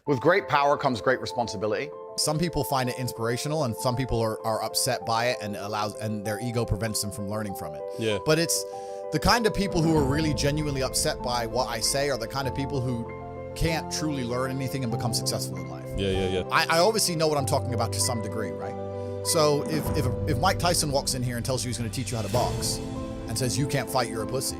With great power comes great responsibility. Some people find it inspirational, and some people are upset by it, and their ego prevents them from learning from it. Yeah. But it's the kind of people who are really genuinely upset by what I say are the kind of people who can't truly learn anything and become successful in life. Yeah. I obviously know what I'm talking about to some degree, right? So if Mike Tyson walks in here and tells you he's going to teach you how to box and says you can't fight, you're a pussy,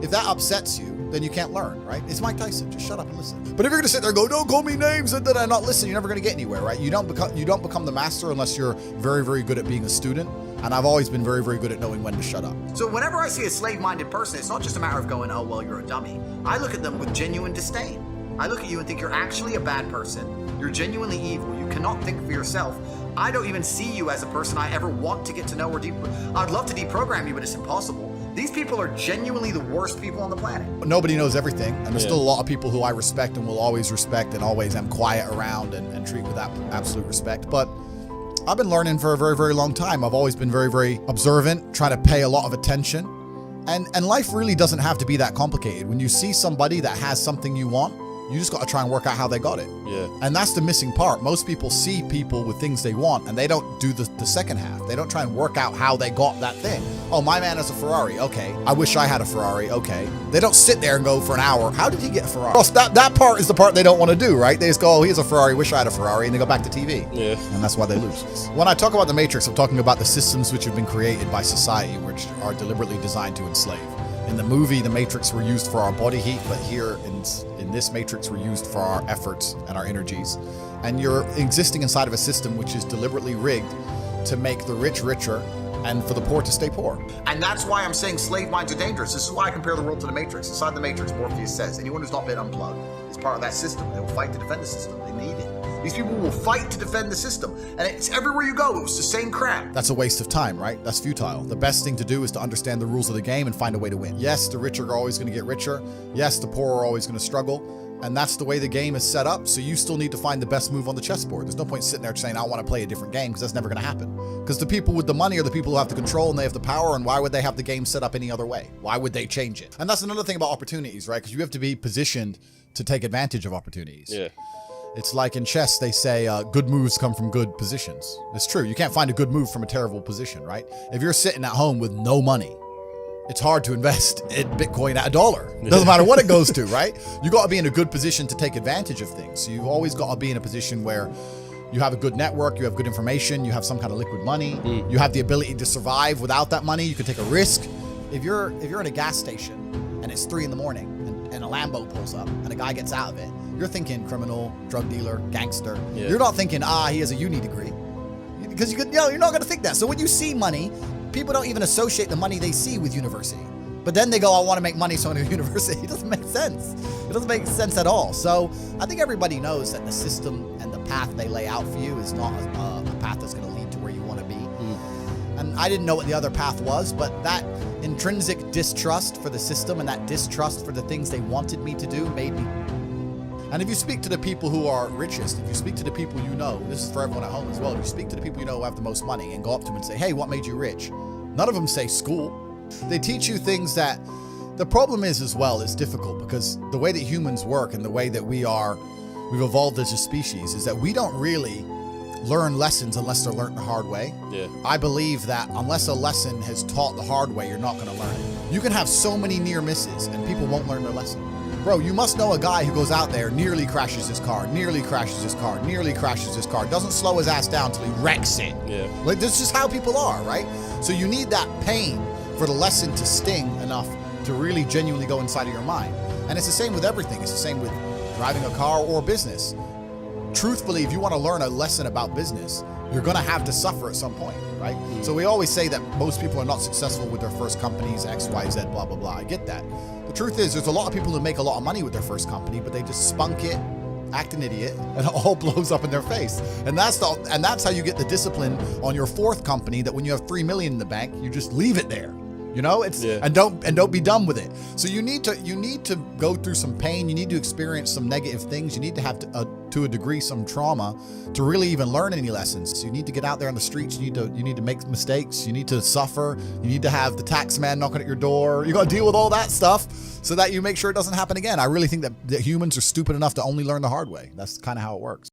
if that upsets you, then you can't learn, right? It's Mike Tyson. Just shut up and listen. But if you're going to sit there and go, don't call me names and not listen, you're never going to get anywhere, right? You don't become the master unless you're very, very good at being a student. And I've always been very, very good at knowing when to shut up. So whenever I see a slave-minded person, it's not just a matter of going, oh, well, you're a dummy. I look at them with genuine disdain. I look at you and think you're actually a bad person. You're genuinely evil. You cannot think for yourself. I don't even see you as a person I ever want to get to know or I'd love to deprogram you, but it's impossible. These people are genuinely the worst people on the planet. Nobody knows everything, and there's still a lot of people who I respect and will always respect and always am quiet around and treat with absolute respect. But I've been learning for a very, very long time. I've always been very, very observant, trying to pay a lot of attention. And life really doesn't have to be that complicated. When you see somebody that has something you want, you just got to try and work out how they got it. Yeah. And that's the missing part. Most people see people with things they want, and they don't do the second half. They don't try and work out how they got that thing. Oh, my man has a Ferrari. Okay. I wish I had a Ferrari. Okay. They don't sit there and go for an hour, how did he get a Ferrari? That part is the part they don't want to do, right? They just go, oh, he has a Ferrari. Wish I had a Ferrari. And they go back to TV. Yeah. And that's why they lose. When I talk about the Matrix, I'm talking about the systems which have been created by society, which are deliberately designed to enslave. In the movie, the Matrix were used for our body heat, but here in this Matrix, we're used for our efforts and our energies. And you're existing inside of a system which is deliberately rigged to make the rich richer and for the poor to stay poor. And that's why I'm saying slave minds are dangerous. This is why I compare the world to the Matrix. Inside the Matrix, Morpheus says, anyone who's not been unplugged is part of that system. They will fight to defend the system. They need it. These people will fight to defend the system. And it's everywhere you go. It was the same crap. That's a waste of time, right? That's futile. The best thing to do is to understand the rules of the game and find a way to win. Yes, the rich are always going to get richer. Yes, the poor are always going to struggle. And that's the way the game is set up. So you still need to find the best move on the chessboard. There's no point sitting there saying, I want to play a different game, because that's never going to happen. Because the people with the money are the people who have the control and they have the power. And why would they have the game set up any other way? Why would they change it? And that's another thing about opportunities, right? Because you have to be positioned to take advantage of opportunities. Yeah. It's like in chess, they say good moves come from good positions. It's true. You can't find a good move from a terrible position, right? If you're sitting at home with no money, it's hard to invest in Bitcoin at $1. It doesn't matter what it goes to, right? You got to be in a good position to take advantage of things. So you've always got to be in a position where you have a good network, you have good information, you have some kind of liquid money, you have the ability to survive without that money. You can take a risk. If you're in a gas station and it's 3 a.m. and a Lambo pulls up and a guy gets out of it, you're thinking criminal, drug dealer, gangster. Yeah. You're not thinking, he has a uni degree. Because you're not going to think that. So when you see money, people don't even associate the money they see with university. But then they go, I want to make money, so I go to university. It doesn't make sense. It doesn't make sense at all. So I think everybody knows that the system and the path they lay out for you is not a path that's going to lead to where you want to be. And I didn't know what the other path was, but that intrinsic distrust for the system and that distrust for the things they wanted me to do made me. And if you speak to the people who are richest, if you speak to the people you know, this is for everyone at home as well, if you speak to the people you know who have the most money and go up to them and say, hey, what made you rich? None of them say school. They teach you things that, the problem is as well, it's difficult because the way that humans work and the way that we've evolved as a species is that we don't really learn lessons unless they're learned the hard way. Yeah. I believe that unless a lesson is taught the hard way, you're not going to learn it. You can have so many near misses and people won't learn their lesson. Bro, you must know a guy who goes out there, nearly crashes his car, doesn't slow his ass down until he wrecks it. Yeah. Like, that's just how people are, right? So you need that pain for the lesson to sting enough to really genuinely go inside of your mind. And it's the same with everything. It's the same with driving a car or business. Truthfully, if you want to learn a lesson about business, you're going to have to suffer at some point, right? So we always say that most people are not successful with their first companies, X, Y, Z, blah, blah, blah. I get that. The truth is, there's a lot of people who make a lot of money with their first company, but they just spunk it, act an idiot, and it all blows up in their face. And that's how you get the discipline on your fourth company, that when you have $3 million in the bank, you just leave it there. You know, it's and don't be done with it. So you need to go through some pain. You need to experience some negative things. You need to have to a degree some trauma to really even learn any lessons. So you need to get out there on the streets. You need to make mistakes. You need to suffer. You need to have the tax man knocking at your door. You got to deal with all that stuff so that you make sure it doesn't happen again. I really think that humans are stupid enough to only learn the hard way. That's kind of how it works.